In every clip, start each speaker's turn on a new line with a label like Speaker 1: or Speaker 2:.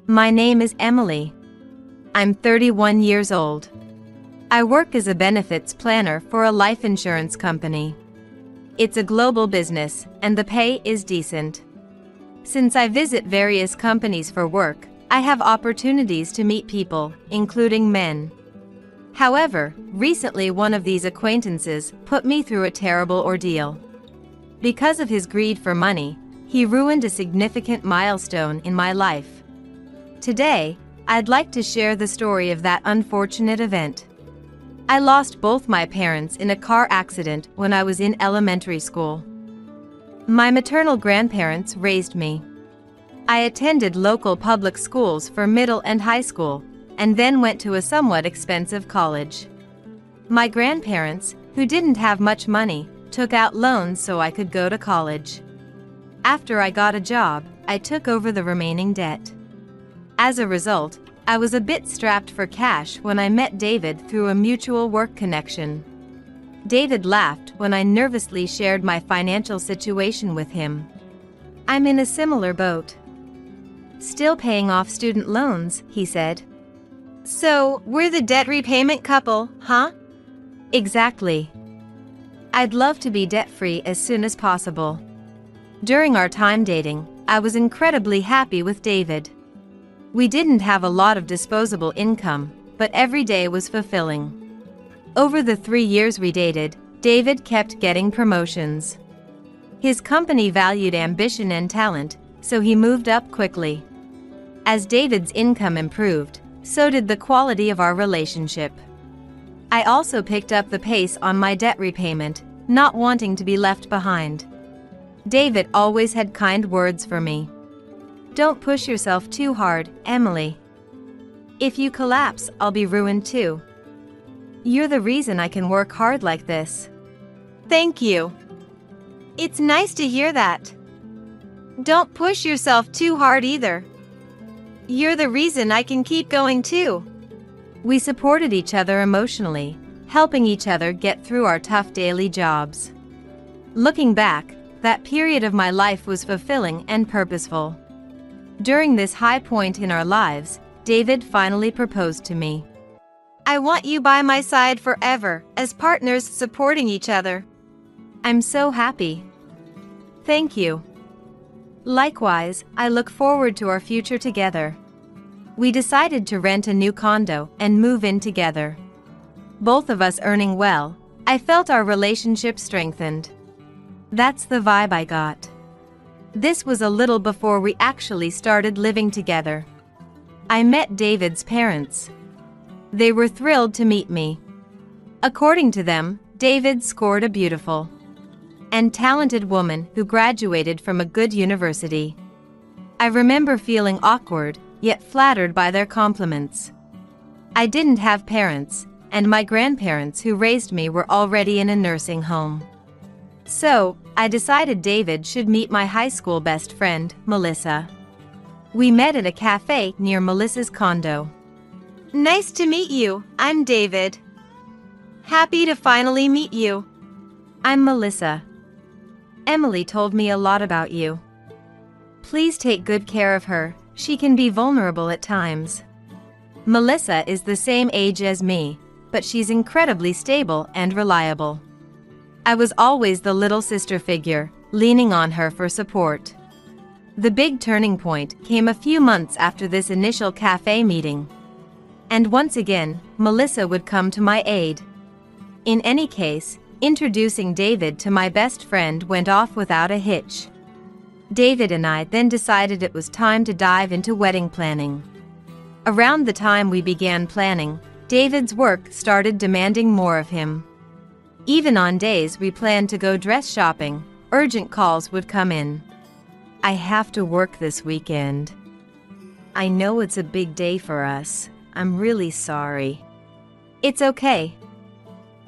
Speaker 1: My name is Emily. I'm 31 years old. I work as a benefits planner for a life insurance company. It's a global business, and the pay is decent. Since I visit various companies for work, I have opportunities to meet people, including men. However, recently one of these acquaintances put me through a terrible ordeal. Because of his greed for money, he ruined a significant milestone in my life. Today, I'd like to share the story of that unfortunate event. I lost both my parents in a car accident when I was in elementary school. My maternal grandparents raised me. I attended local public schools for middle and high school, and then went to a somewhat expensive college. My grandparents, who didn't have much money, took out loans so I could go to college. After I got a job, I took over the remaining debt. As a result, I was a bit strapped for cash when I met David through a mutual work connection. David laughed when I nervously shared my financial situation with him. I'm in a similar boat. Still paying off student loans, he said. So, we're the debt repayment couple, huh? Exactly. I'd love to be debt-free as soon as possible. During our time dating, I was incredibly happy with David. We didn't have a lot of disposable income, but every day was fulfilling. Over the 3 years we dated, David kept getting promotions. His company valued ambition and talent, so he moved up quickly. As David's income improved, so did the quality of our relationship. I also picked up the pace on my debt repayment, not wanting to be left behind. David always had kind words for me. Don't push yourself too hard, Emily. If you collapse, I'll be ruined too. You're the reason I can work hard like this. Thank you. It's nice to hear that. Don't push yourself too hard either. You're the reason I can keep going too. We supported each other emotionally, helping each other get through our tough daily jobs. Looking back, that period of my life was fulfilling and purposeful. During this high point in our lives, David finally proposed to me. I want you by my side forever, as partners supporting each other. I'm so happy. Thank you. Likewise, I look forward to our future together. We decided to rent a new condo and move in together. Both of us earning well, I felt our relationship strengthened. That's the vibe I got. This was a little before we actually started living together. I met David's parents. They were thrilled to meet me. According to them, David scored a beautiful and talented woman who graduated from a good university. I remember feeling awkward, yet flattered by their compliments. I didn't have parents, and my grandparents who raised me were already in a nursing home. So, I decided David should meet my high school best friend, Melissa. We met at a cafe near Melissa's condo. Nice to meet you, I'm David. Happy to finally meet you. I'm Melissa. Emily told me a lot about you. Please take good care of her, she can be vulnerable at times. Melissa is the same age as me, but she's incredibly stable and reliable. I was always the little sister figure, leaning on her for support. The big turning point came a few months after this initial cafe meeting. And once again, Melissa would come to my aid. In any case, introducing David to my best friend went off without a hitch. David and I then decided it was time to dive into wedding planning. Around the time we began planning, David's work started demanding more of him. Even on days we planned to go dress shopping, urgent calls would come in. I have to work this weekend. I know it's a big day for us. I'm really sorry. It's okay.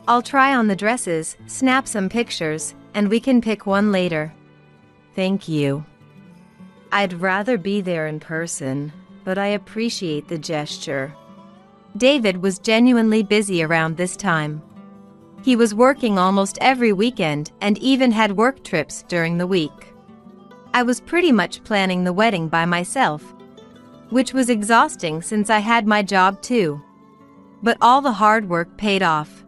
Speaker 1: I'll try on the dresses, snap some pictures, and we can pick one later. Thank you. I'd rather be there in person, but I appreciate the gesture. David was genuinely busy around this time. He was working almost every weekend and even had work trips during the week. I was pretty much planning the wedding by myself. which was exhausting since I had my job too. But all the hard work paid off.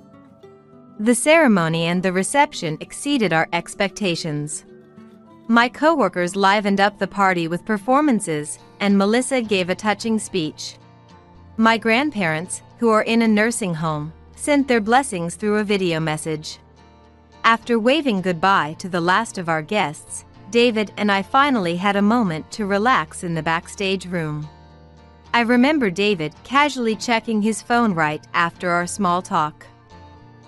Speaker 1: The ceremony and the reception exceeded our expectations. My coworkers livened up the party with performances, and Melissa gave a touching speech. My grandparents, who are in a nursing home, sent their blessings through a video message. After waving goodbye to the last of our guests, David and I finally had a moment to relax in the backstage room. I remember David casually checking his phone right after our small talk.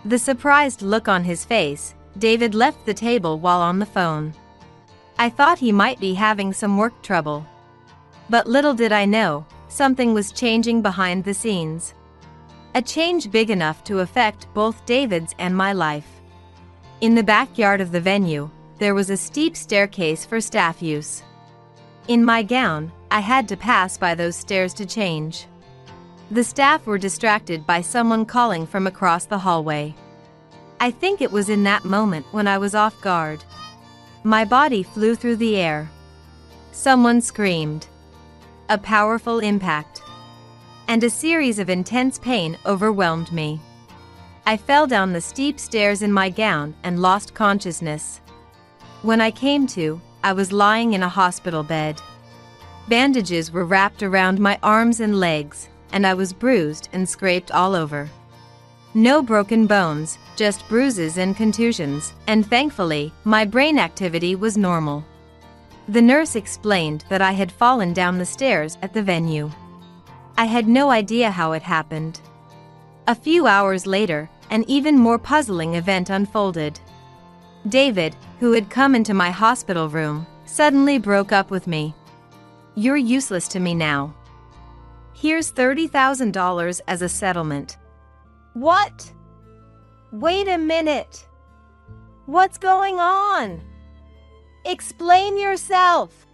Speaker 1: The surprised look on his face, David left the table while on the phone. I thought he might be having some work trouble. But little did I know, something was changing behind the scenes. A change big enough to affect both David's and my life. In the backyard of the venue, there was a steep staircase for staff use. In my gown, I had to pass by those stairs to change. The staff were distracted by someone calling from across the hallway. I think it was in that moment when I was off guard. My body flew through the air. Someone screamed. A powerful impact. And a series of intense pain overwhelmed me. I fell down the steep stairs in my gown and lost consciousness. When I came to, I was lying in a hospital bed. Bandages were wrapped around my arms and legs, and I was bruised and scraped all over. No broken bones, just bruises and contusions, and thankfully, my brain activity was normal. The nurse explained that I had fallen down the stairs at the venue. I had no idea how it happened. A few hours later, an even more puzzling event unfolded. David, who had come into my hospital room, suddenly broke up with me. "You're useless to me now. Here's $30,000 as a settlement." What? Wait a minute. What's going on? Explain yourself.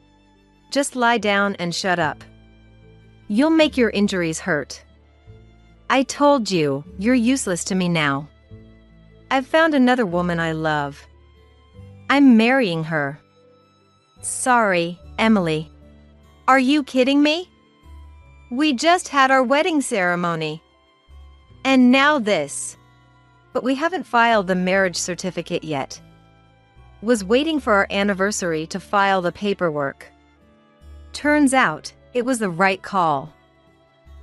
Speaker 1: Just lie down and shut up. You'll make your injuries hurt. I told you, you're useless to me now. I've found another woman I love. I'm marrying her. Sorry, Emily. Are you kidding me? We just had our wedding ceremony. And now this. But we haven't filed the marriage certificate yet. Was waiting for our anniversary to file the paperwork. Turns out, it was the right call.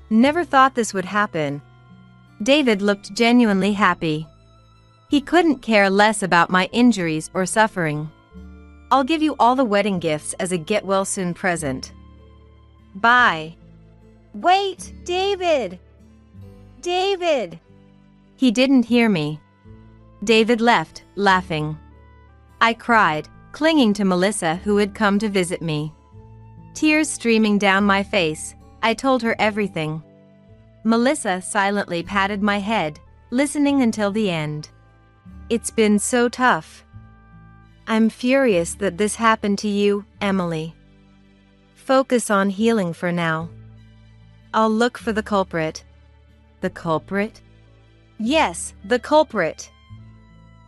Speaker 1: Never thought this would happen. David looked genuinely happy. He couldn't care less about my injuries or suffering. I'll give you all the wedding gifts as a get-well-soon present. Bye. Wait, David! David! He didn't hear me. David left, laughing. I cried, clinging to Melissa, who had come to visit me. Tears streaming down my face, I told her everything. Melissa silently patted my head, listening until the end. It's been so tough. I'm furious that this happened to you, Emily. Focus on healing for now. I'll look for the culprit. The culprit? Yes, the culprit.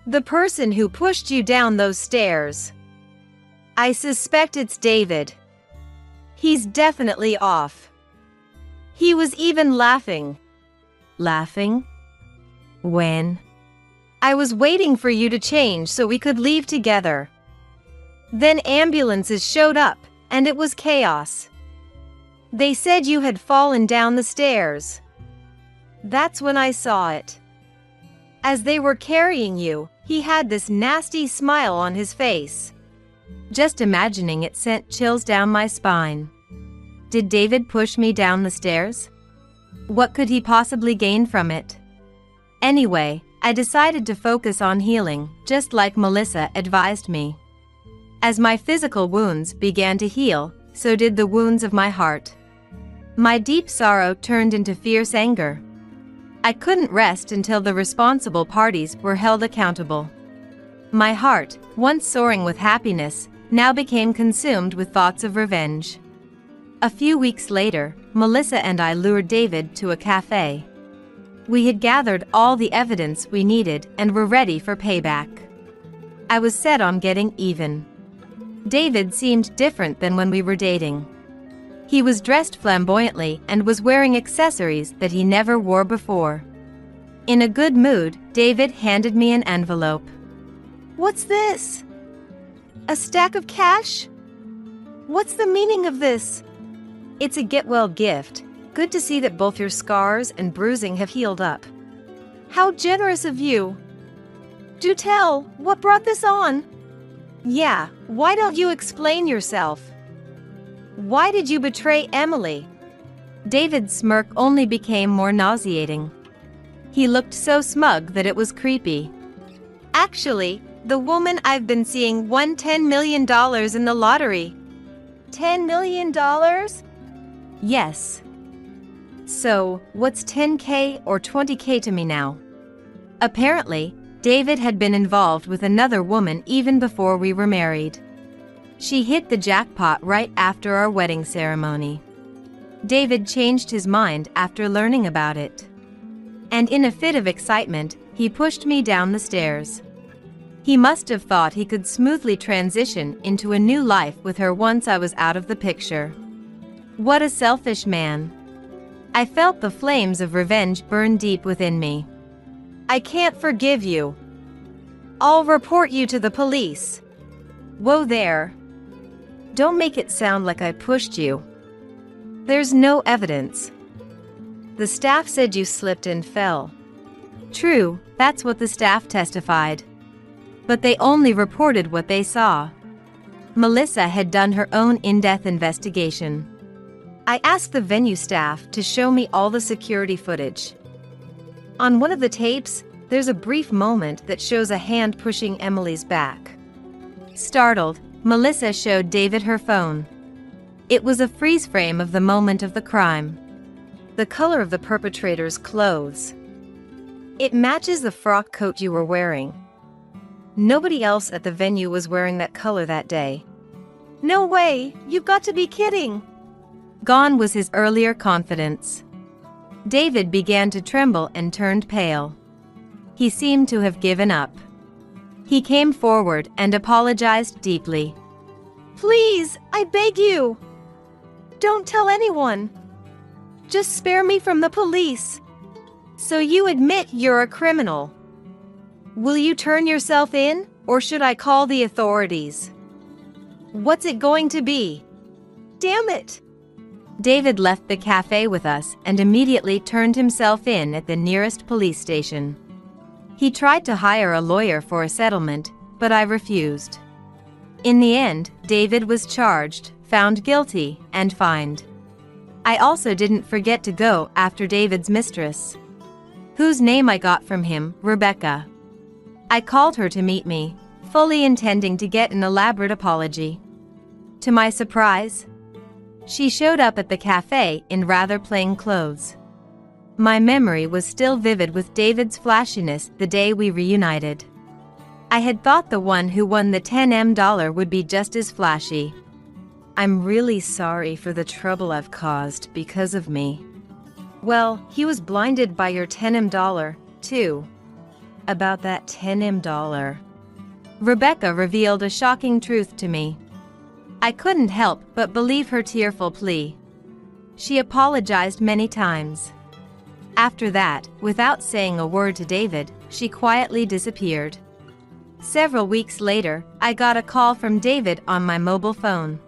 Speaker 1: The person who pushed you down those stairs. I suspect it's David. He's definitely off. He was even laughing. Laughing? When? I was waiting for you to change so we could leave together. Then ambulances showed up, and it was chaos. They said you had fallen down the stairs. That's when I saw it. As they were carrying you, he had this nasty smile on his face. Just imagining it sent chills down my spine. Did David push me down the stairs? What could he possibly gain from it? Anyway, I decided to focus on healing, just like Melissa advised me. As my physical wounds began to heal, so did the wounds of my heart. My deep sorrow turned into fierce anger. I couldn't rest until the responsible parties were held accountable. My heart, once soaring with happiness, now became consumed with thoughts of revenge. A few weeks later, Melissa and I lured David to a cafe. We had gathered all the evidence we needed and were ready for payback. I was set on getting even. David seemed different than when we were dating. He was dressed flamboyantly and was wearing accessories that he never wore before. In a good mood, David handed me an envelope.
Speaker 2: What's this? A stack of cash? What's the meaning of this?
Speaker 1: It's a get-well gift. Good to see that both your scars and bruising have healed up.
Speaker 2: How generous of you. Do tell, what brought this on?
Speaker 1: Yeah, why don't you explain yourself? Why did you betray Emily? David's smirk only became more nauseating. He looked so smug that it was creepy. Actually, the woman I've been seeing won $10 million in the lottery.
Speaker 2: $10 million?
Speaker 1: Yes. So, what's 10K or 20K to me now? Apparently, David had been involved with another woman even before we were married. She hit the jackpot right after our wedding ceremony. David changed his mind after learning about it. And in a fit of excitement, he pushed me down the stairs. He must have thought he could smoothly transition into a new life with her once I was out of the picture. What a selfish man. I felt the flames of revenge burn deep within me. I can't forgive you. I'll report you to the police. Whoa there. Don't make it sound like I pushed you. There's no evidence. The staff said you slipped and fell. True, that's what the staff testified. But they only reported what they saw. Melissa had done her own in-depth investigation. I asked the venue staff to show me all the security footage. On one of the tapes, there's a brief moment that shows a hand pushing Emily's back. Startled, Melissa showed David her phone. It was a freeze frame of the moment of the crime. The color of the perpetrator's clothes. It matches the frock coat you were wearing. Nobody else at the venue was wearing that color that day.
Speaker 2: No way, you've got to be kidding.
Speaker 1: Gone was his earlier confidence. David began to tremble and turned pale. He seemed to have given up. He came forward and apologized deeply.
Speaker 2: Please, I beg you. Don't tell anyone. Just spare me from the police.
Speaker 1: So you admit you're a criminal. Will you turn yourself in, or should I call the authorities? What's it going to be?
Speaker 2: Damn it!
Speaker 1: David left the cafe with us and immediately turned himself in at the nearest police station. He tried to hire a lawyer for a settlement, but I refused. In the end, David was charged, found guilty, and fined. I also didn't forget to go after David's mistress, whose name I got from him, Rebecca. I called her to meet me, fully intending to get an elaborate apology. To my surprise, she showed up at the cafe in rather plain clothes. My memory was still vivid with David's flashiness the day we reunited. I had thought the one who won the $10 would be just as flashy. I'm really sorry for the trouble I've caused because of me. Well, he was blinded by your $10, too. About that $10. Rebecca revealed a shocking truth to me. I couldn't help but believe her tearful plea. She apologized many times. After that, without saying a word to David, she quietly disappeared. Several weeks later, I got a call from David on my mobile phone.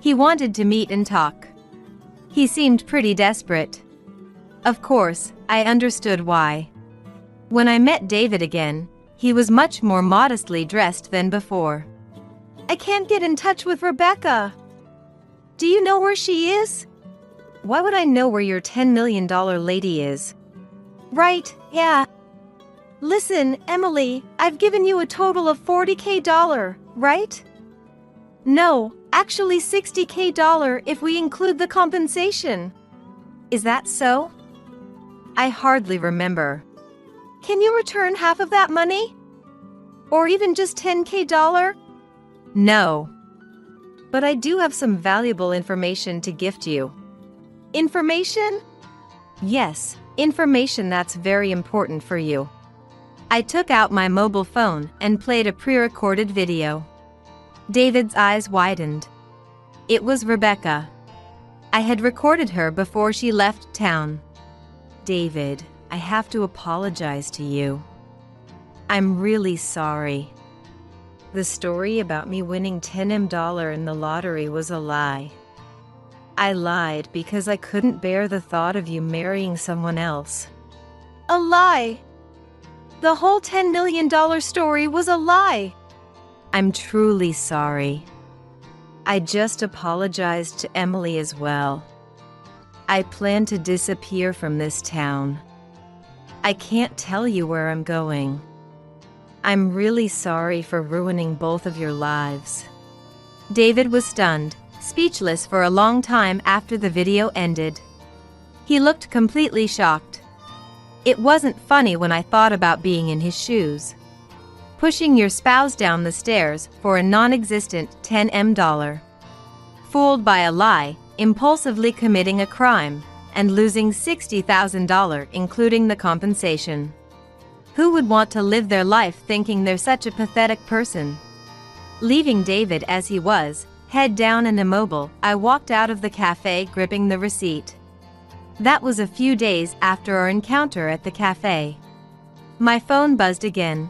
Speaker 1: He wanted to meet and talk. He seemed pretty desperate. Of course, I understood why. When I met David again, he was much more modestly dressed than before.
Speaker 2: I can't get in touch with Rebecca. Do you know where she is?
Speaker 1: Why would I know where your $10 million lady is?
Speaker 2: Right, yeah. Listen, Emily, I've given you a total of $40K, right? No, actually $60K if we include the compensation.
Speaker 1: Is that so? I hardly remember.
Speaker 2: Can you return half of that money? Or even just $10K?
Speaker 1: No. But I do have some valuable information to gift you.
Speaker 2: Information?
Speaker 1: Yes, information that's very important for you. I took out my mobile phone and played a pre-recorded video. David's eyes widened. It was Rebecca. I had recorded her before she left town. David, I have to apologize to you. I'm really sorry. The story about me winning $10 in the lottery was a lie. I lied because I couldn't bear the thought of you marrying someone else.
Speaker 2: A lie? The whole $10 million story was a lie.
Speaker 1: I'm truly sorry. I just apologized to Emily as well. I plan to disappear from this town. I can't tell you where I'm going. I'm really sorry for ruining both of your lives. David was stunned, speechless for a long time after the video ended. He looked completely shocked. It wasn't funny when I thought about being in his shoes. Pushing your spouse down the stairs for a non-existent $10 fooled by a lie, impulsively committing a crime, and losing $60,000 including the compensation. Who would want to live their life thinking they're such a pathetic person? Leaving David as he was, head down and immobile, I walked out of the cafe gripping the receipt. That was a few days after our encounter at the cafe. My phone buzzed again.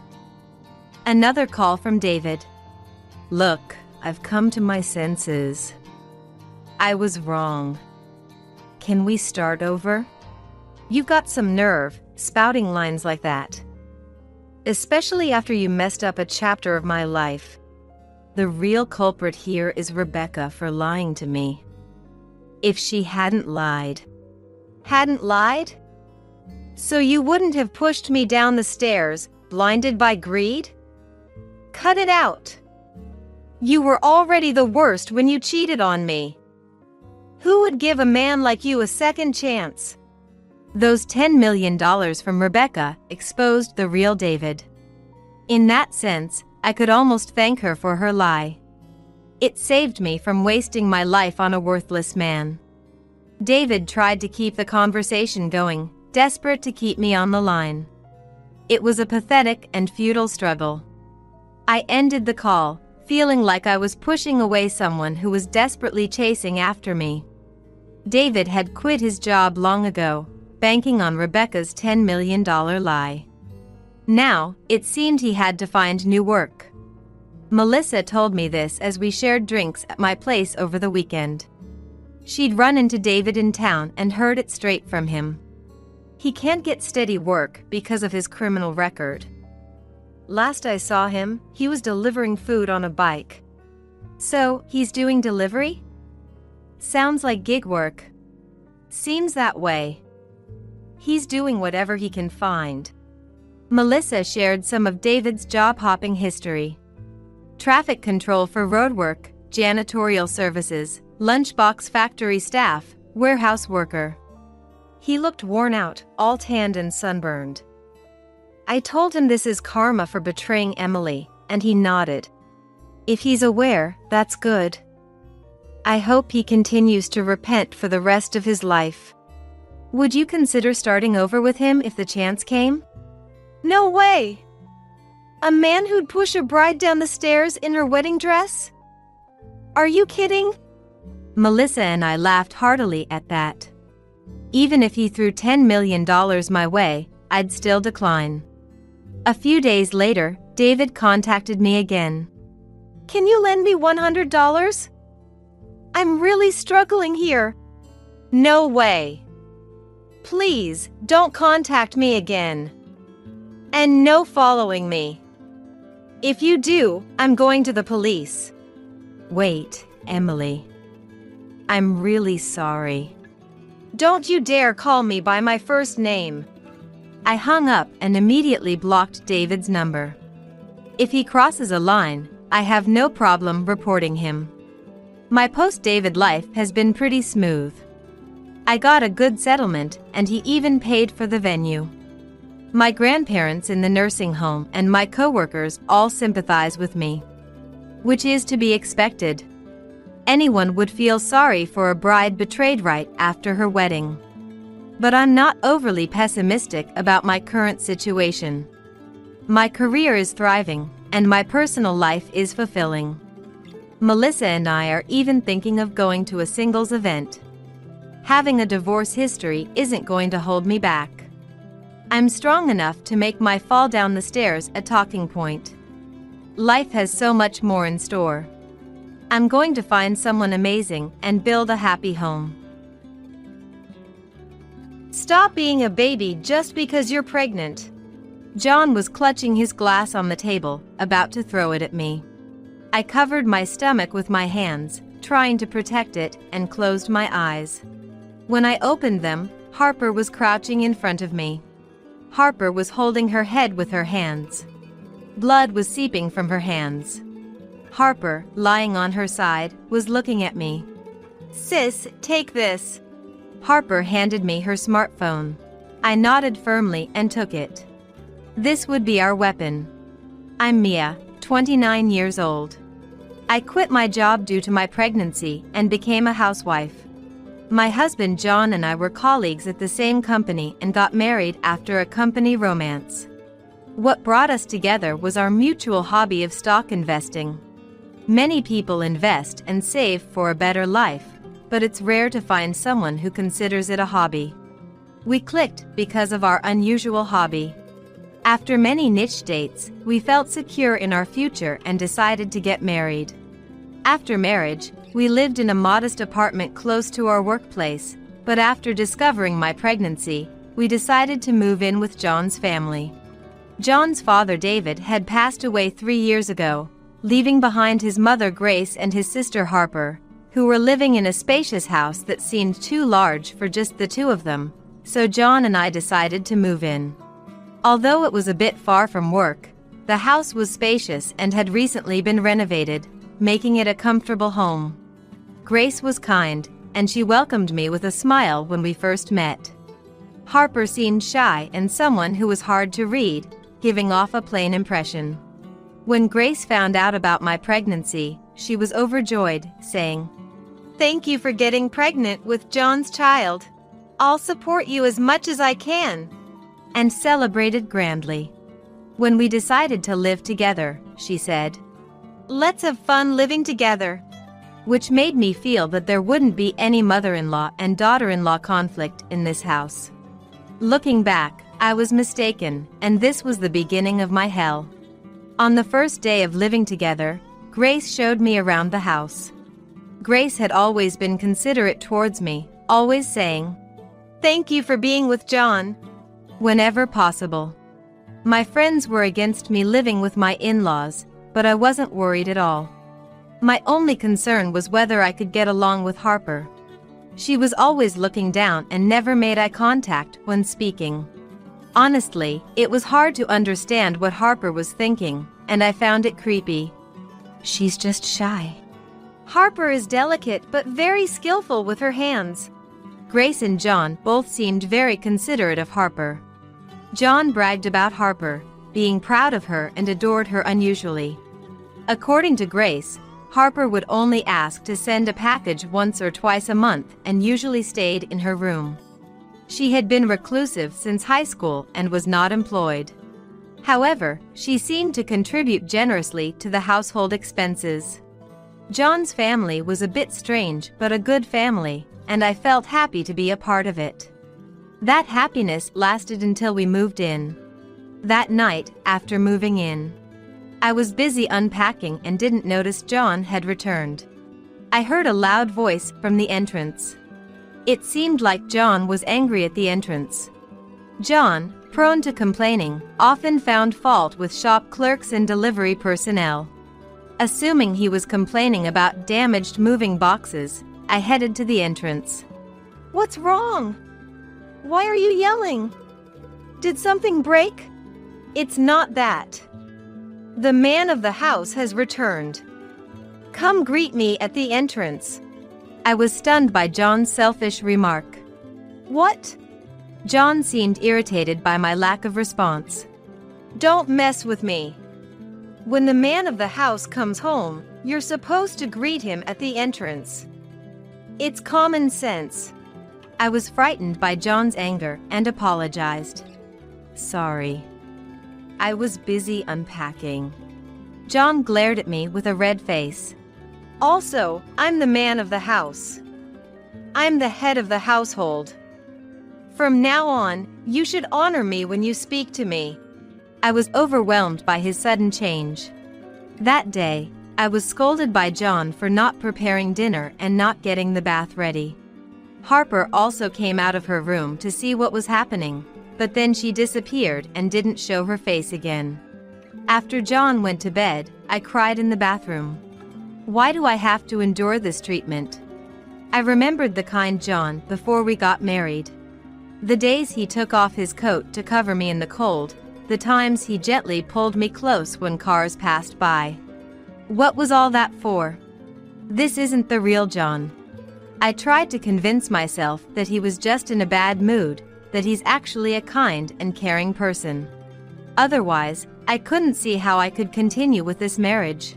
Speaker 1: Another call from David. Look, I've come to my senses. I was wrong. Can we start over? You've got some nerve, spouting lines like that. Especially after you messed up a chapter of my life. The real culprit here is Rebecca for lying to me. If she hadn't lied.
Speaker 2: Hadn't lied? So you wouldn't have pushed me down the stairs, blinded by greed? Cut it out. You were already the worst when you cheated on me. Who would give a man like you a second chance? Those $10 million from Rebecca exposed the real David. In that sense, I could almost thank her for her lie. It saved me from wasting my life on a worthless man. David tried to keep the conversation going, desperate to keep me on the line. It was a pathetic and futile struggle. I ended the call, feeling like I was pushing away someone who was desperately chasing after me. David had quit his job long ago, banking on Rebecca's $10 million lie. Now, it seemed he had to find new work. Melissa told me this as we shared drinks at my place over the weekend. She'd run into David in town and heard it straight from him. He can't get steady work because of his criminal record. Last I saw him, he was delivering food on a bike. So, he's doing delivery? Sounds like gig work. Seems that way. He's doing whatever he can find. Melissa shared some of David's job-hopping history. Traffic control for roadwork, janitorial services, lunchbox factory staff, warehouse worker. He looked worn out, all tanned and sunburned. I told him this is karma for betraying Emily, and he nodded. If he's aware, that's good. I hope he continues to repent for the rest of his life. Would you consider starting over with him if the chance came? No way! A man who'd push a bride down the stairs in her wedding dress? Are you kidding?
Speaker 1: Melissa and I laughed heartily at that. Even if he threw $10 million my way, I'd still decline. A few days later, David contacted me again.
Speaker 2: Can you lend me $100? I'm really struggling here.
Speaker 1: No way.
Speaker 2: Please, don't contact me again. And no following me. If you do, I'm going to the police.
Speaker 1: Wait, Emily. I'm really sorry.
Speaker 2: Don't you dare call me by my first name.
Speaker 1: I hung up and immediately blocked David's number. If he crosses a line, I have no problem reporting him. My post-David life has been pretty smooth. I got a good settlement, and he even paid for the venue. My grandparents in the nursing home and my coworkers all sympathize with me. Which is to be expected. Anyone would feel sorry for a bride betrayed right after her wedding. But I'm not overly pessimistic about my current situation. My career is thriving, and my personal life is fulfilling. Melissa and I are even thinking of going to a singles event. Having a divorce history isn't going to hold me back. I'm strong enough to make my fall down the stairs a talking point. Life has so much more in store. I'm going to find someone amazing and build a happy home.
Speaker 2: Stop being a baby just because you're pregnant.
Speaker 1: John was clutching his glass on the table, about to throw it at me. I covered my stomach with my hands, trying to protect it, and closed my eyes. When I opened them, Harper was crouching in front of me. Harper was holding her head with her hands. Blood was seeping from her hands. Harper, lying on her side, was looking at me.
Speaker 2: Sis, take this.
Speaker 1: Harper handed me her smartphone. I nodded firmly and took it. This would be our weapon. I'm Mia, 29 years old. I quit my job due to my pregnancy and became a housewife. My husband John and I were colleagues at the same company and got married after a company romance. What brought us together was our mutual hobby of stock investing. Many people invest and save for a better life, but it's rare to find someone who considers it a hobby. We clicked because of our unusual hobby. After many niche dates, we felt secure in our future and decided to get married. After marriage, we lived in a modest apartment close to our workplace, but after discovering my pregnancy, we decided to move in with John's family. John's father David had passed away 3 years ago, leaving behind his mother Grace and his sister Harper, who were living in a spacious house that seemed too large for just the two of them, so John and I decided to move in. Although it was a bit far from work, the house was spacious and had recently been renovated, making it a comfortable home. Grace was kind, and she welcomed me with a smile when we first met. Harper seemed shy and someone who was hard to read, giving off a plain impression. When Grace found out about my pregnancy, she was overjoyed, saying,
Speaker 2: "Thank you for getting pregnant with John's child. I'll support you as much as I can,"
Speaker 1: and celebrated grandly. When we decided to live together, she said,
Speaker 2: "Let's have fun living together,"
Speaker 1: which made me feel that there wouldn't be any mother-in-law and daughter-in-law conflict in this house. Looking back, I was mistaken, and this was the beginning of my hell. On the first day of living together, Grace showed me around the house. Grace had always been considerate towards me, always saying,
Speaker 2: "Thank you for being with John,"
Speaker 1: whenever possible. My friends were against me living with my in-laws, but I wasn't worried at all. My only concern was whether I could get along with Harper. She was always looking down and never made eye contact when speaking. Honestly, it was hard to understand what Harper was thinking, and I found it creepy. She's just shy.
Speaker 2: Harper is delicate but very skillful with her hands.
Speaker 1: Grace and John both seemed very considerate of Harper. John bragged about Harper, being proud of her and adored her unusually. According to Grace, Harper would only ask to send a package once or twice a month and usually stayed in her room. She had been reclusive since high school and was not employed. However, she seemed to contribute generously to the household expenses. John's family was a bit strange but a good family, and I felt happy to be a part of it. That happiness lasted until we moved in. That night, after moving in, I was busy unpacking and didn't notice John had returned. I heard a loud voice from the entrance. It seemed like John was angry at the entrance. John, prone to complaining, often found fault with shop clerks and delivery personnel. Assuming he was complaining about damaged moving boxes, I headed to the entrance.
Speaker 2: "What's wrong? Why are you yelling? Did something break?" "It's not that. The man of the house has returned. Come greet me at the entrance."
Speaker 1: I was stunned by John's selfish remark.
Speaker 2: "What?"
Speaker 1: John seemed irritated by my lack of response.
Speaker 2: "Don't mess with me. When the man of the house comes home, you're supposed to greet him at the entrance. It's common sense."
Speaker 1: I was frightened by John's anger and apologized. "Sorry. I was busy unpacking." John glared at me with a red face.
Speaker 2: "Also, I'm the man of the house. I'm the head of the household. From now on, you should honor me when you speak to me.
Speaker 1: I was overwhelmed by his sudden change. That day, I was scolded by John for not preparing dinner and not getting the bath ready. Harper also came out of her room to see what was happening, but then she disappeared and didn't show her face again. After John went to bed, I cried in the bathroom. Why do I have to endure this treatment? I remembered the kind John before we got married. The days he took off his coat to cover me in the cold, the times he gently pulled me close when cars passed by. What was all that for? This isn't the real John. I tried to convince myself that he was just in a bad mood, that he's actually a kind and caring person. Otherwise, I couldn't see how I could continue with this marriage.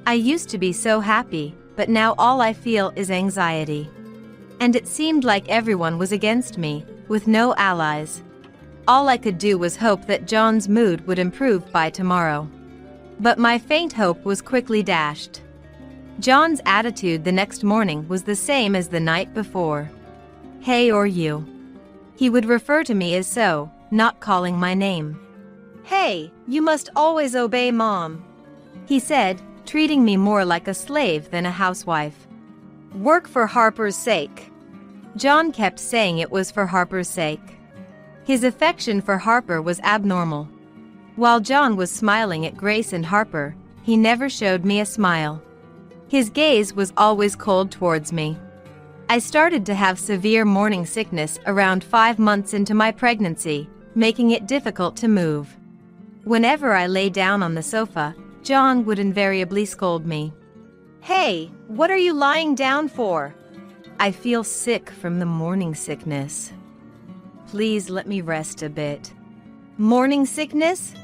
Speaker 1: I used to be so happy, but now all I feel is anxiety. And it seemed like everyone was against me, with no allies. All I could do was hope that John's mood would improve by tomorrow. But my faint hope was quickly dashed. John's attitude the next morning was the same as the night before. Hey, or you. He would refer to me as so, not calling my name.
Speaker 2: Hey, you must always obey Mom,
Speaker 1: he said, treating me more like a slave than a housewife.
Speaker 2: Work for Harper's sake.
Speaker 1: John kept saying it was for Harper's sake. His affection for Harper was abnormal. While John was smiling at Grace and Harper, he never showed me a smile. His gaze was always cold towards me. I started to have severe morning sickness around 5 months into my pregnancy, making it difficult to move. Whenever I lay down on the sofa, John would invariably scold me.
Speaker 2: Hey, what are you lying down for?
Speaker 1: I feel sick from the morning sickness. Please let me rest a bit.
Speaker 2: Morning sickness?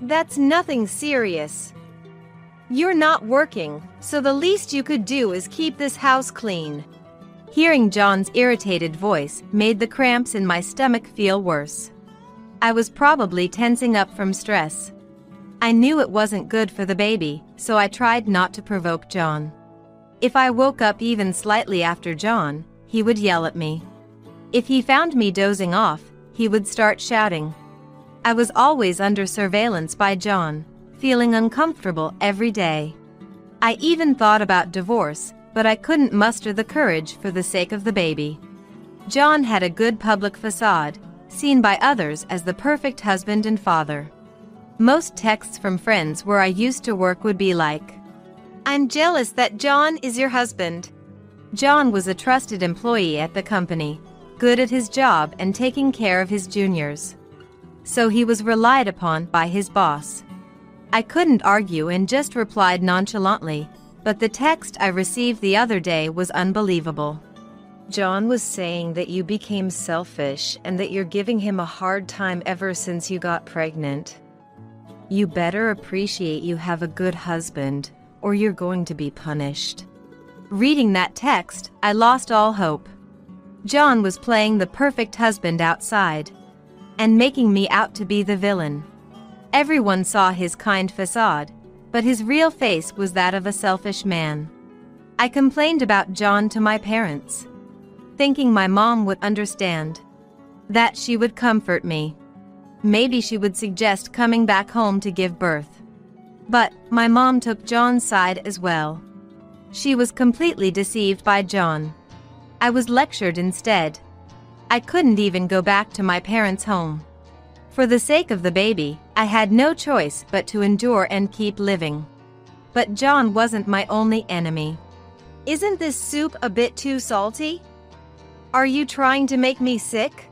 Speaker 2: That's nothing serious. You're not working, so the least you could do is keep this house clean.
Speaker 1: Hearing John's irritated voice made the cramps in my stomach feel worse. I was probably tensing up from stress. I knew it wasn't good for the baby, so I tried not to provoke John. If I woke up even slightly after John, he would yell at me. If he found me dozing off, he would start shouting. I was always under surveillance by John, feeling uncomfortable every day. I even thought about divorce, but I couldn't muster the courage for the sake of the baby. John had a good public facade, seen by others as the perfect husband and father. Most texts from friends where I used to work would be like,
Speaker 2: I'm jealous that John is your husband.
Speaker 1: John was a trusted employee at the company, good at his job and taking care of his juniors. So he was relied upon by his boss. I couldn't argue and just replied nonchalantly, but the text I received the other day was unbelievable. John was saying that you became selfish and that you're giving him a hard time ever since you got pregnant. You better appreciate you have a good husband, or you're going to be punished. Reading that text, I lost all hope. John was playing the perfect husband outside, and making me out to be the villain. Everyone saw his kind facade, but his real face was that of a selfish man. I complained about John to my parents, thinking my mom would understand, that she would comfort me. Maybe she would suggest coming back home to give birth. But my mom took John's side as well. She was completely deceived by John. I was lectured instead. I couldn't even go back to my parents' home. For the sake of the baby, I had no choice but to endure and keep living. But John wasn't my only enemy.
Speaker 2: Isn't this soup a bit too salty? Are you trying to make me sick?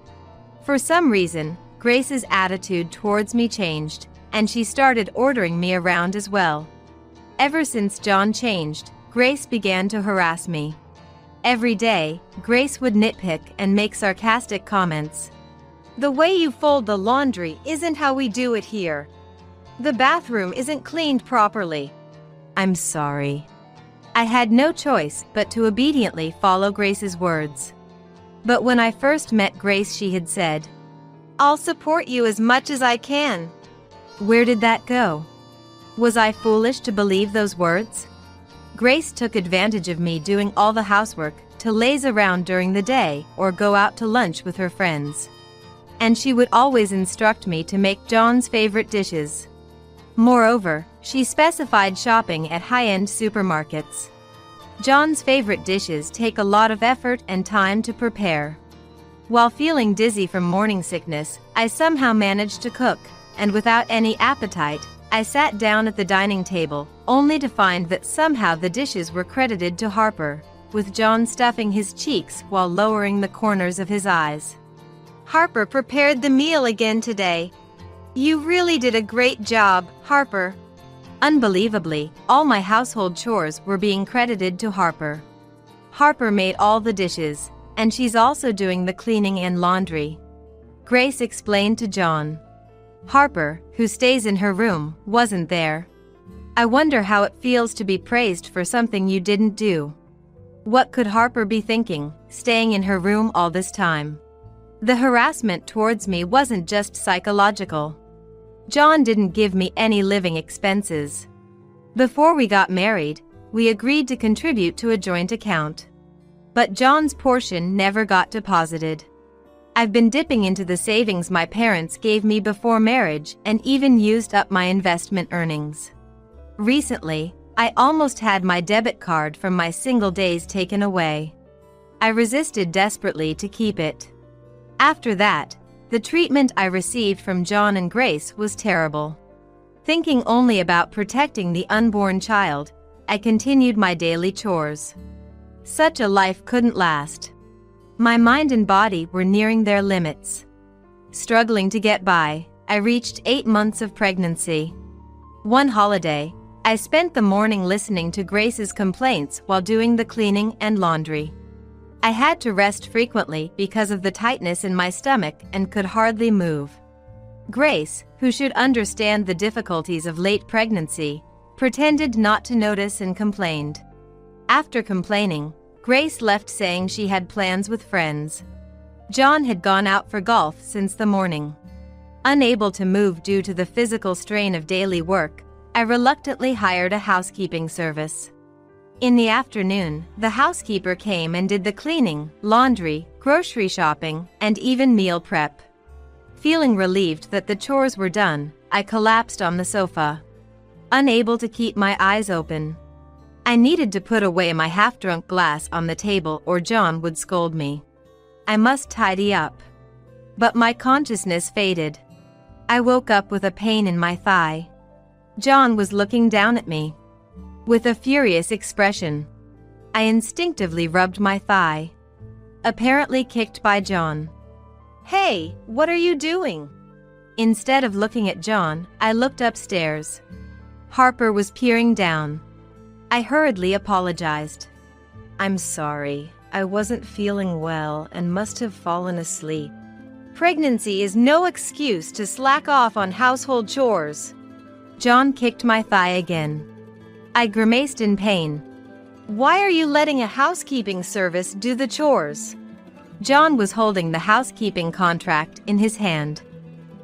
Speaker 1: For some reason, Grace's attitude towards me changed, and she started ordering me around as well. Ever since John changed, Grace began to harass me. Every day, Grace would nitpick and make sarcastic comments.
Speaker 2: The way you fold the laundry isn't how we do it here. The bathroom isn't cleaned properly.
Speaker 1: I'm sorry. I had no choice but to obediently follow Grace's words. But when I first met Grace, she had said,
Speaker 2: I'll support you as much as I can.
Speaker 1: Where did that go? Was I foolish to believe those words? Grace took advantage of me doing all the housework, to laze around during the day or go out to lunch with her friends. And she would always instruct me to make John's favorite dishes. Moreover, she specified shopping at high-end supermarkets. John's favorite dishes take a lot of effort and time to prepare. While feeling dizzy from morning sickness, I somehow managed to cook, and without any appetite, I sat down at the dining table, only to find that somehow the dishes were credited to Harper, with John stuffing his cheeks while lowering the corners of his eyes.
Speaker 2: Harper prepared the meal again today. You really did a great job, Harper.
Speaker 1: Unbelievably, all my household chores were being credited to Harper. Harper made all the dishes, and she's also doing the cleaning and laundry, Grace explained to John. Harper, who stays in her room, wasn't there. I wonder how it feels to be praised for something you didn't do. What could Harper be thinking, staying in her room all this time? The harassment towards me wasn't just psychological. John didn't give me any living expenses. Before we got married, we agreed to contribute to a joint account. But John's portion never got deposited. I've been dipping into the savings my parents gave me before marriage and even used up my investment earnings. Recently, I almost had my debit card from my single days taken away. I resisted desperately to keep it. After that, the treatment I received from John and Grace was terrible. Thinking only about protecting the unborn child, I continued my daily chores. Such a life couldn't last. My mind and body were nearing their limits. Struggling to get by, I reached 8 months of pregnancy. One holiday, I spent the morning listening to Grace's complaints while doing the cleaning and laundry. I had to rest frequently because of the tightness in my stomach and could hardly move. Grace, who should understand the difficulties of late pregnancy, pretended not to notice and complained. After complaining, Grace left saying she had plans with friends. John had gone out for golf since the morning. Unable to move due to the physical strain of daily work, I reluctantly hired a housekeeping service. In the afternoon, the housekeeper came and did the cleaning, laundry, grocery shopping, and even meal prep. Feeling relieved that the chores were done, I collapsed on the sofa, unable to keep my eyes open. I needed to put away my half-drunk glass on the table or John would scold me. I must tidy up. But my consciousness faded. I woke up with a pain in my thigh. John was looking down at me with a furious expression. I instinctively rubbed my thigh, apparently kicked by John.
Speaker 2: Hey, what are you doing?
Speaker 1: Instead of looking at John, I looked upstairs. Harper was peering down. I hurriedly apologized. I'm sorry, I wasn't feeling well and must have fallen asleep.
Speaker 2: Pregnancy is no excuse to slack off on household chores.
Speaker 1: John kicked my thigh again. I grimaced in pain.
Speaker 2: Why are you letting a housekeeping service do the chores?
Speaker 1: John was holding the housekeeping contract in his hand.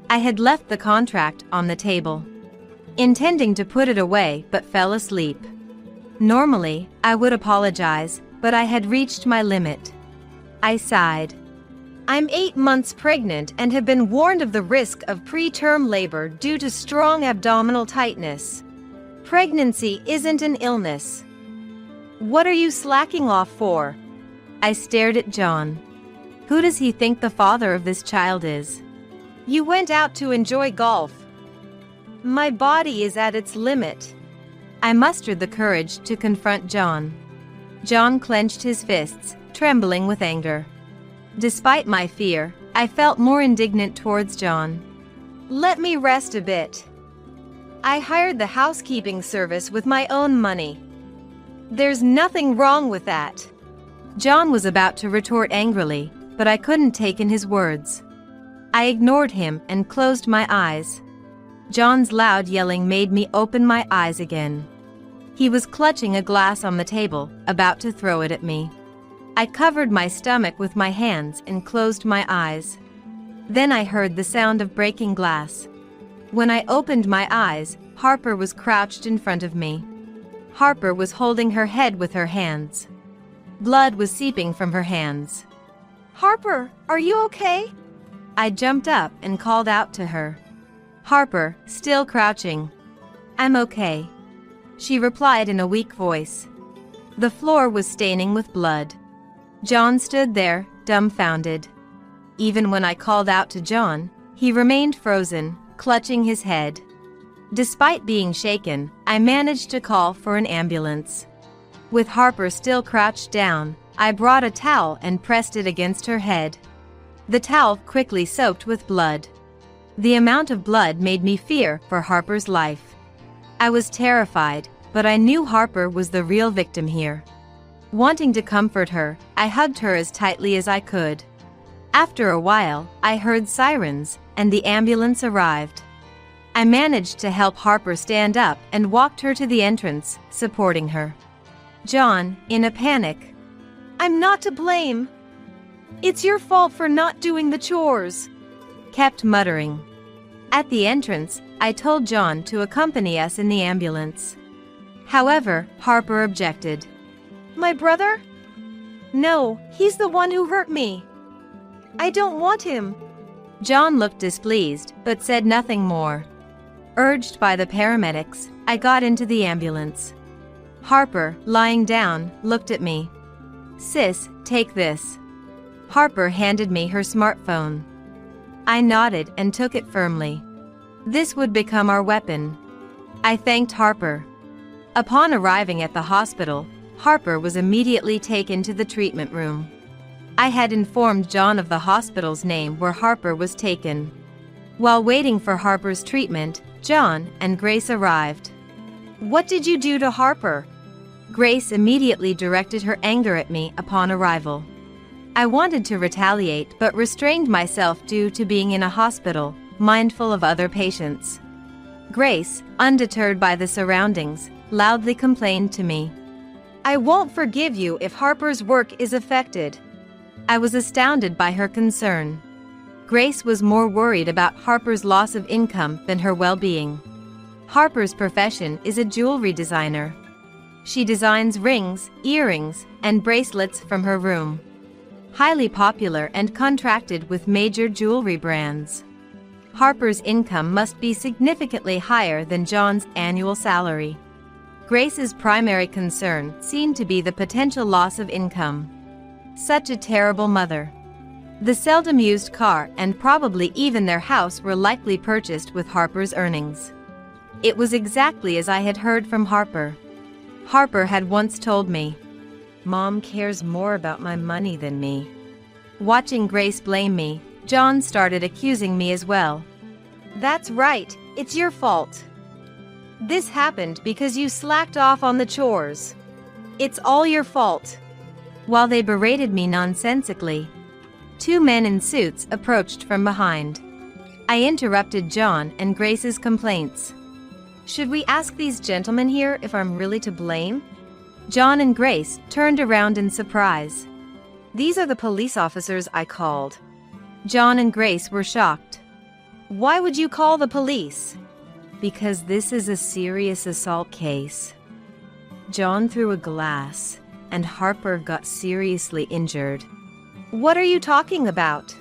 Speaker 1: I had left the contract on the table, intending to put it away but fell asleep. Normally, I would apologize, but I had reached my limit. I sighed.
Speaker 2: I'm 8 months pregnant and have been warned of the risk of preterm labor due to strong abdominal tightness. Pregnancy isn't an illness. What are you slacking off for?
Speaker 1: I stared at John. Who does he think the father of this child is?
Speaker 2: You went out to enjoy golf. My body is at its limit.
Speaker 1: I mustered the courage to confront John. John clenched his fists, trembling with anger. Despite my fear, I felt more indignant towards John.
Speaker 2: Let me rest a bit. I hired the housekeeping service with my own money. There's nothing wrong with that.
Speaker 1: John was about to retort angrily, but I couldn't take in his words. I ignored him and closed my eyes. John's loud yelling made me open my eyes again. He was clutching a glass on the table, about to throw it at me. I covered my stomach with my hands and closed my eyes. Then I heard the sound of breaking glass. When I opened my eyes, Harper was crouched in front of me. Harper was holding her head with her hands. Blood was seeping from her hands.
Speaker 2: Harper, are you okay?
Speaker 1: I jumped up and called out to her. Harper, still crouching. I'm okay, she replied in a weak voice. The floor was staining with blood. John stood there, dumbfounded. Even when I called out to John, he remained frozen, clutching his head. Despite being shaken, I managed to call for an ambulance. With Harper still crouched down, I brought a towel and pressed it against her head. The towel quickly soaked with blood. The amount of blood made me fear for Harper's life. I was terrified, but I knew Harper was the real victim here. Wanting to comfort her, I hugged her as tightly as I could. After a while, I heard sirens, and the ambulance arrived. I managed to help Harper stand up and walked her to the entrance, supporting her. John, in a panic,
Speaker 2: I'm not to blame. It's your fault for not doing the chores,
Speaker 1: kept muttering. At the entrance, I told John to accompany us in the ambulance. However, Harper objected.
Speaker 2: My brother? No, he's the one who hurt me. I don't want him.
Speaker 1: John looked displeased, but said nothing more. Urged by the paramedics, I got into the ambulance. Harper, lying down, looked at me. Sis, take this. Harper handed me her smartphone. I nodded and took it firmly. This would become our weapon. I thanked Harper. Upon arriving at the hospital, Harper was immediately taken to the treatment room. I had informed John of the hospital's name where Harper was taken. While waiting for Harper's treatment, John and Grace arrived.
Speaker 2: What did you do to Harper?
Speaker 1: Grace immediately directed her anger at me upon arrival. I wanted to retaliate but restrained myself due to being in a hospital, mindful of other patients. Grace, undeterred by the surroundings, loudly complained to me.
Speaker 2: I won't forgive you if Harper's work is affected.
Speaker 1: I was astounded by her concern. Grace was more worried about Harper's loss of income than her well-being. Harper's profession is a jewelry designer. She designs rings, earrings, and bracelets from her room. Highly popular and contracted with major jewelry brands. Harper's income must be significantly higher than John's annual salary. Grace's primary concern seemed to be the potential loss of income. Such a terrible mother. The seldom used car and probably even their house were likely purchased with Harper's earnings. It was exactly as I had heard from Harper. Harper had once told me, "Mom cares more about my money than me." Watching Grace blame me, John started accusing me as well.
Speaker 2: That's right, it's your fault. This happened because you slacked off on the chores. It's all your fault.
Speaker 1: While they berated me nonsensically, two men in suits approached from behind. I interrupted John and Grace's complaints.
Speaker 2: Should we ask these gentlemen here if I'm really to blame?
Speaker 1: John and Grace turned around in surprise.
Speaker 2: These are the police officers I called.
Speaker 1: John and Grace were shocked.
Speaker 2: Why would you call the police?
Speaker 1: Because this is a serious assault case. John threw a glass, and Harper got seriously injured.
Speaker 2: What are you talking about?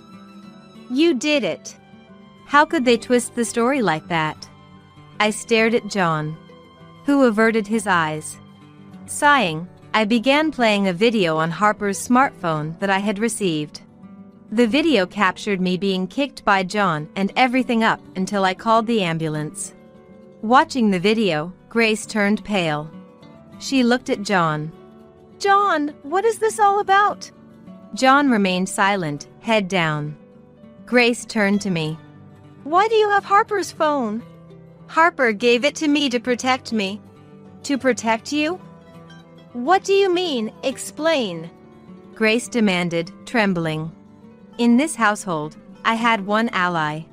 Speaker 2: You did it.
Speaker 1: How could they twist the story like that? I stared at John, who averted his eyes. Sighing, I began playing a video on Harper's smartphone that I had received. The video captured me being kicked by John and everything up until I called the ambulance. Watching the video, Grace turned pale. She looked at John.
Speaker 2: John, what is this all about?
Speaker 1: John remained silent, head down. Grace turned to me.
Speaker 2: Why do you have Harper's phone? Harper gave it to me to protect me. To protect you? What do you mean? Explain.
Speaker 1: Grace demanded, trembling. In this household, I had one ally.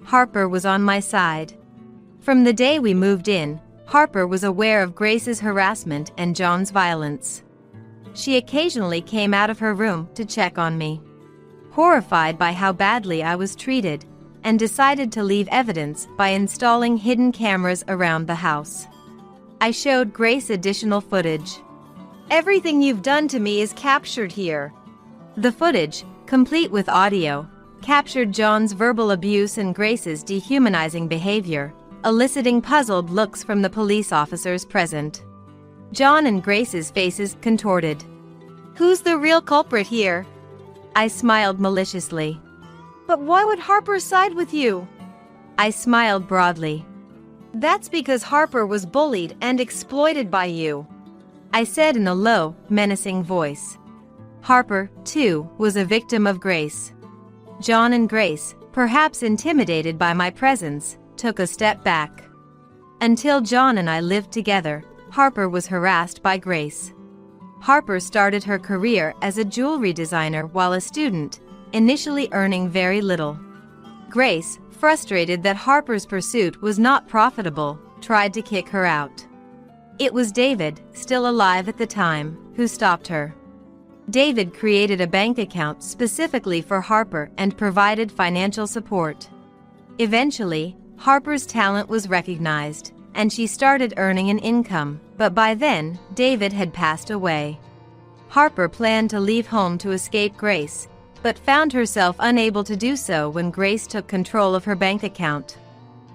Speaker 1: Harper was on my side. From the day we moved in, Harper was aware of Grace's harassment and John's violence. She occasionally came out of her room to check on me. Horrified by how badly I was treated, and decided to leave evidence by installing hidden cameras around the house. I showed Grace additional footage.
Speaker 2: Everything you've done to me is captured here.
Speaker 1: The footage, complete with audio, captured John's verbal abuse and Grace's dehumanizing behavior, eliciting puzzled looks from the police officers present. John and Grace's faces contorted.
Speaker 2: Who's the real culprit here?
Speaker 1: I smiled maliciously.
Speaker 2: But why would Harper side with you?
Speaker 1: I smiled broadly.
Speaker 2: That's because Harper was bullied and exploited by you,
Speaker 1: I said in a low, menacing voice. Harper, too, was a victim of Grace. John and Grace, perhaps intimidated by my presence, took a step back. Until John and I lived together, Harper was harassed by Grace. Harper started her career as a jewelry designer while a student, initially earning very little. Grace, frustrated that Harper's pursuit was not profitable, tried to kick her out. It was David, still alive at the time, who stopped her. David created a bank account specifically for Harper and provided financial support. Eventually, Harper's talent was recognized, and she started earning an income, but by then, David had passed away. Harper planned to leave home to escape Grace, but found herself unable to do so when Grace took control of her bank account.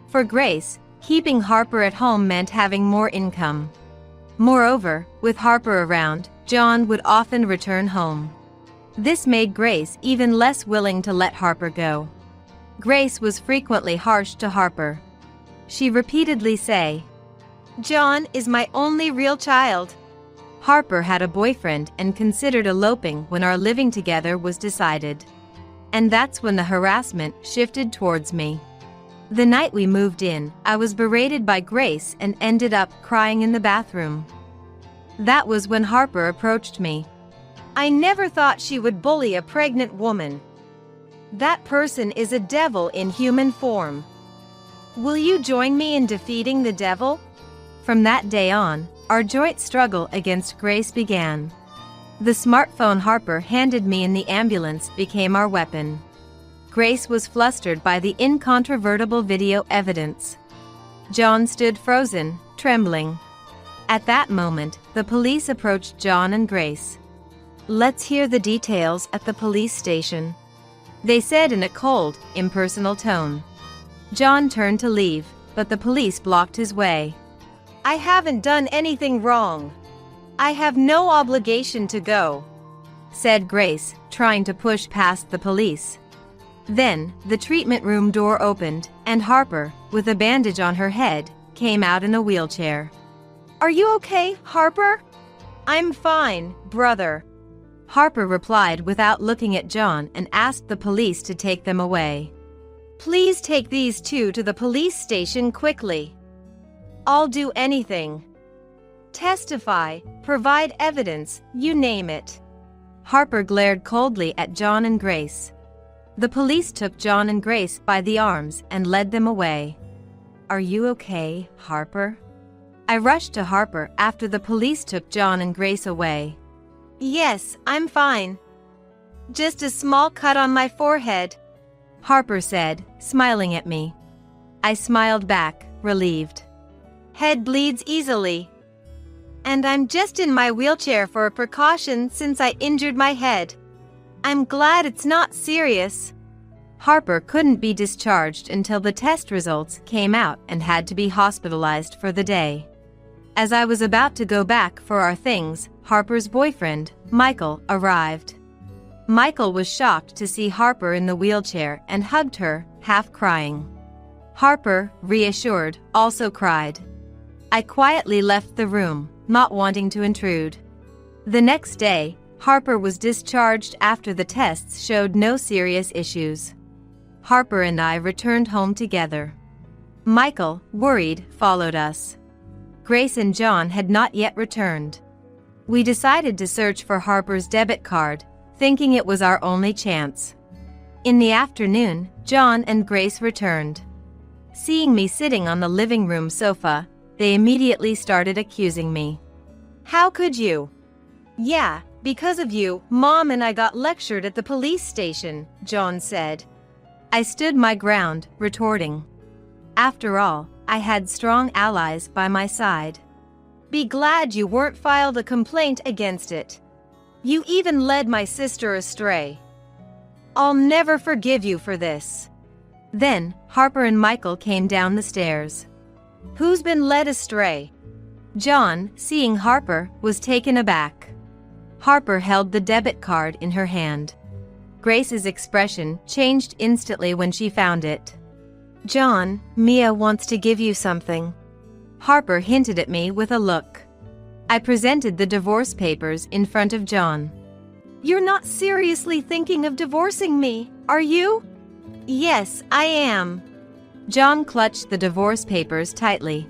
Speaker 1: For Grace, keeping Harper at home meant having more income. Moreover, with Harper around, John would often return home. This made Grace even less willing to let Harper go. Grace was frequently harsh to Harper. She repeatedly say,
Speaker 2: John is my only real child.
Speaker 1: Harper had a boyfriend and considered eloping when our living together was decided. And that's when the harassment shifted towards me. The night we moved in, I was berated by Grace and ended up crying in the bathroom. That was when Harper approached me.
Speaker 2: I never thought she would bully a pregnant woman. That person is a devil in human form. Will you join me in defeating the devil?
Speaker 1: From that day on, our joint struggle against Grace began. The smartphone Harper handed me in the ambulance became our weapon. Grace was flustered by the incontrovertible video evidence. John stood frozen, trembling. At that moment, the police approached John and Grace. Let's hear the details at the police station, they said in a cold, impersonal tone. John turned to leave, but the police blocked his way.
Speaker 2: I haven't done anything wrong. I have no obligation to go,
Speaker 1: said Grace, trying to push past the police. Then, the treatment room door opened, and Harper, with a bandage on her head, came out in a wheelchair.
Speaker 2: Are you okay, Harper? I'm fine, brother,
Speaker 1: Harper replied without looking at John and asked the police to take them away.
Speaker 2: Please take these two to the police station quickly. I'll do anything. Testify, provide evidence, you name it.
Speaker 1: Harper glared coldly at John and Grace. The police took John and Grace by the arms and led them away. Are you okay, Harper? I rushed to Harper after the police took John and Grace away.
Speaker 2: Yes, I'm fine. Just a small cut on my forehead,
Speaker 1: Harper said, smiling at me. I smiled back, relieved.
Speaker 2: Head bleeds easily. And I'm just in my wheelchair for a precaution since I injured my head. I'm glad it's not serious.
Speaker 1: Harper couldn't be discharged until the test results came out and had to be hospitalized for the day. As I was about to go back for our things, Harper's boyfriend, Michael, arrived. Michael was shocked to see Harper in the wheelchair and hugged her, half crying. Harper, reassured, also cried. I quietly left the room, not wanting to intrude. The next day, Harper was discharged after the tests showed no serious issues. Harper and I returned home together. Michael, worried, followed us. Grace and John had not yet returned. We decided to search for Harper's debit card, thinking it was our only chance. In the afternoon, John and Grace returned. Seeing me sitting on the living room sofa, they immediately started accusing me.
Speaker 2: How could you? Yeah, because of you, Mom and I got lectured at the police station, John said.
Speaker 1: I stood my ground, retorting. After all, I had strong allies by my side.
Speaker 2: Be glad you weren't filed a complaint against it. You even led my sister astray. I'll never forgive you for this."
Speaker 1: Then, Harper and Michael came down the stairs.
Speaker 2: "Who's been led astray?"
Speaker 1: John, seeing Harper, was taken aback. Harper held the debit card in her hand. Grace's expression changed instantly when she found it.
Speaker 2: "John, Mia wants to give you something."
Speaker 1: Harper hinted at me with a look. I presented the divorce papers in front of John.
Speaker 2: "You're not seriously thinking of divorcing me, are you?" "Yes, I am."
Speaker 1: John clutched the divorce papers tightly.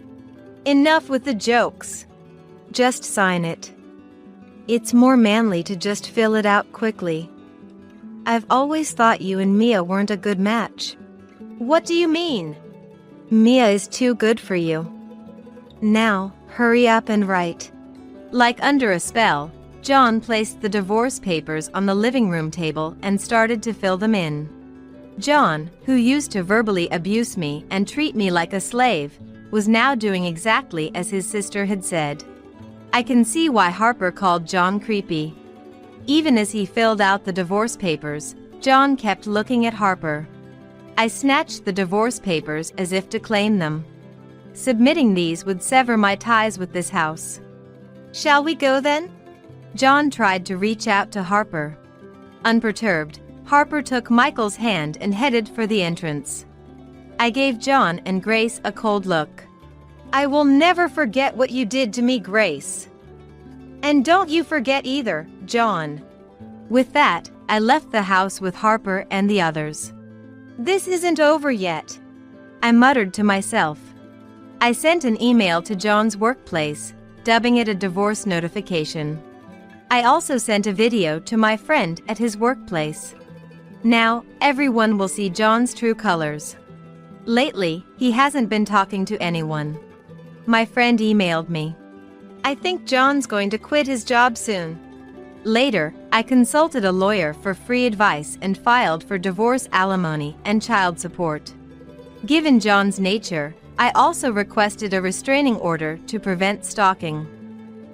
Speaker 2: "Enough with the jokes. Just sign it. It's more manly to just fill it out quickly. I've always thought you and Mia weren't a good match." "What do you mean?" "Mia is too good for you. Now, hurry up and write."
Speaker 1: Like under a spell, John placed the divorce papers on the living room table and started to fill them in. John, who used to verbally abuse me and treat me like a slave, was now doing exactly as his sister had said. I can see why Harper called John creepy. Even as he filled out the divorce papers, John kept looking at Harper. I snatched the divorce papers as if to claim them. Submitting these would sever my ties with this house.
Speaker 2: "Shall we go then?"
Speaker 1: John tried to reach out to Harper. Unperturbed, Harper took Michael's hand and headed for the entrance. I gave John and Grace a cold look.
Speaker 2: "I will never forget what you did to me, Grace. And don't you forget either, John."
Speaker 1: With that, I left the house with Harper and the others.
Speaker 2: "This isn't over yet,"
Speaker 1: I muttered to myself. I sent an email to John's workplace, dubbing it a divorce notification. I also sent a video to my friend at his workplace. Now, everyone will see John's true colors. Lately, he hasn't been talking to anyone. My friend emailed me.
Speaker 2: "I think John's going to quit his job soon."
Speaker 1: Later, I consulted a lawyer for free advice and filed for divorce alimony and child support. Given John's nature, I also requested a restraining order to prevent stalking.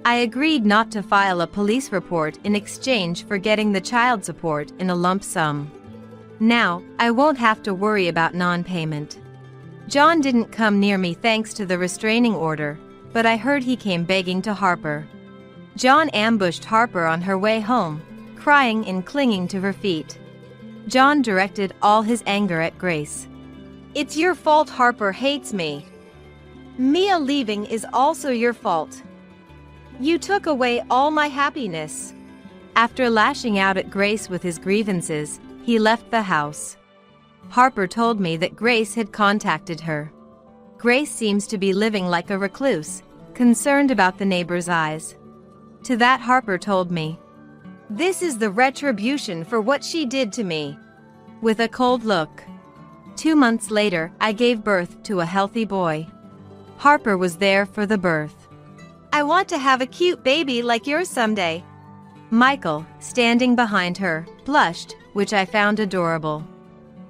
Speaker 1: I agreed not to file a police report in exchange for getting the child support in a lump sum. Now, I won't have to worry about non-payment. John didn't come near me thanks to the restraining order, but I heard he came begging to Harper. John ambushed Harper on her way home, crying and clinging to her feet. John directed all his anger at Grace.
Speaker 2: "It's your fault Harper hates me. Mia leaving is also your fault. You took away all my happiness."
Speaker 1: After lashing out at Grace with his grievances, he left the house. Harper told me that Grace had contacted her. Grace seems to be living like a recluse, concerned about the neighbors' eyes. To that Harper told me,
Speaker 2: "This is the retribution for what she did to me."
Speaker 1: With a cold look. 2 months later, I gave birth to a healthy boy. Harper was there for the birth.
Speaker 2: "I want to have a cute baby like yours someday."
Speaker 1: Michael, standing behind her, blushed, which I found adorable.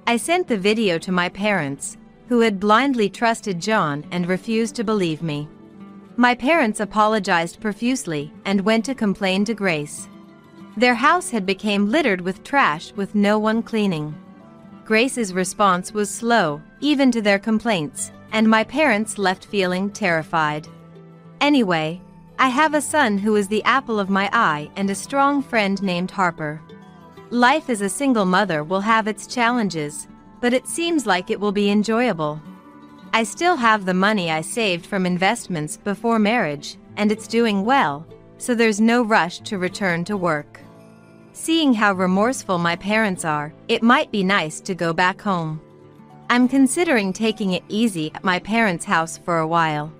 Speaker 1: I sent the video to my parents, who had blindly trusted John and refused to believe me. My parents apologized profusely and went to complain to Grace. Their house had become littered with trash with no one cleaning. Grace's response was slow, even to their complaints, and my parents left feeling terrified. Anyway, I have a son who is the apple of my eye and a strong friend named Harper. Life as a single mother will have its challenges, but it seems like it will be enjoyable. I still have the money I saved from investments before marriage, and it's doing well, so there's no rush to return to work. Seeing how remorseful my parents are, it might be nice to go back home. I'm considering taking it easy at my parents' house for a while.